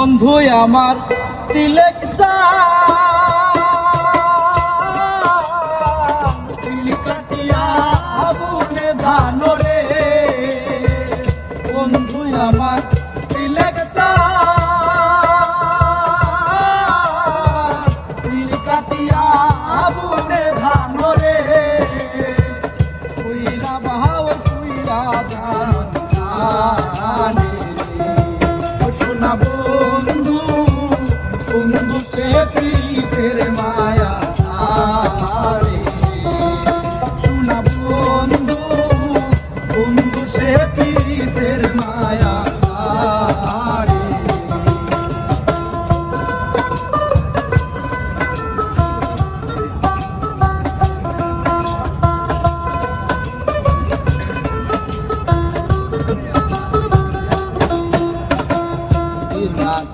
বন্ধু আমার তিলেক চা তিল কাটিয়া আগুনে ধান রে বন্ধু আমার তিলেক চা তিল কাটিয়া আগুনে ধান রে কুইরা বাহাও কুইরা জানে সোনা বন্ধু বন্ধু সে প্রীতের মায়া রে সোনা বন্ধু বন্ধু সে প্রীতের মায়া রে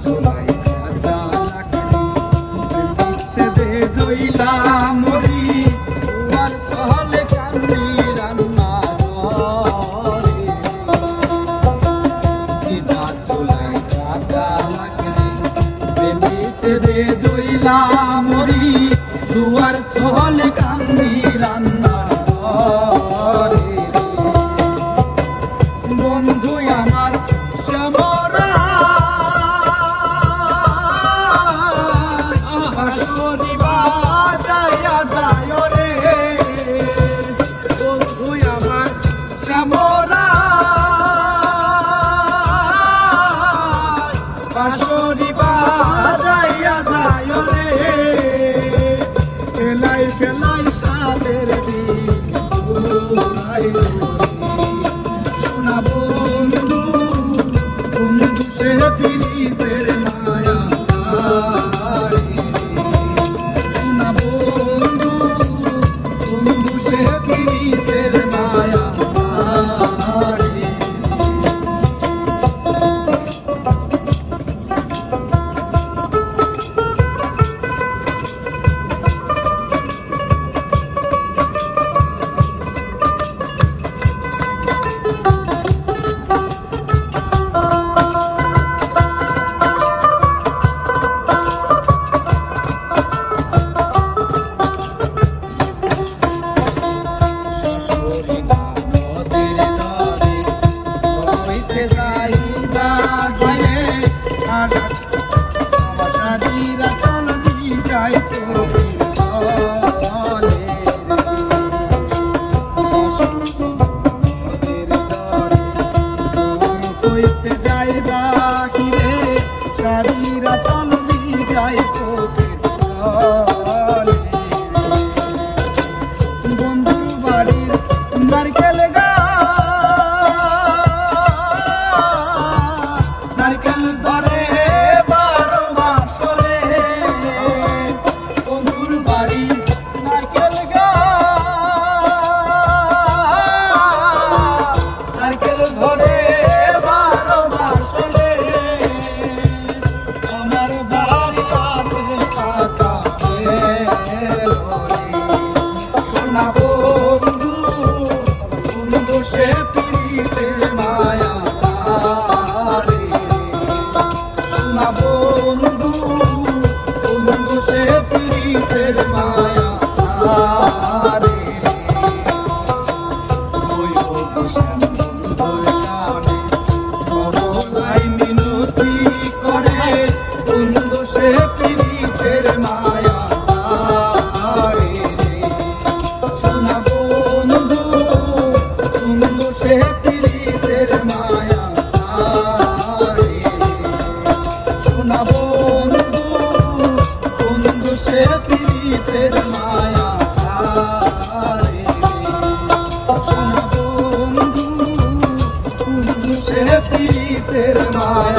চলাই কাঁচা লাকড়ি বিচ্ছেদে জইলা মরি তোমার চলে কান্দি রান্না চলাই কাঁচা লাকড়ি বিচ্ছেদে জইলা মরি দুয়ার চলে কান্দি রান্না বন্ধু আমার শ্যামরা শ্যামরা বাঁশরি বাজাইয়া যায় রে ফেলাই ফেলাই সাদের সোনা বন্ধু বন্ধু সে প্রীতের মায়া সোনা বন্ধু বন্ধু সে প্রীতের মায়া বন্ধু বাড়ির নারকেল নারকেল ধরে 12 মাস রে বন্ধুর বাড়ি নারকেল নারকেল ধরে 12 মাস রে আমার বাড়ি সোনা বন্ধু বন্ধু সে প্রীতের মায়া রে সোনা বন্ধু বন্ধু সে প্রীতের মায়া রে মিনতি করে বন্ধু সে প্রীতের মায়া সোনা বন্ধু বন্ধু সে প্রীতের মায়া সোনা বন্ধু বন্ধু সে প্রীতের মায়া সোনা বন্ধু বন্ধু সে প্রীতের মায়া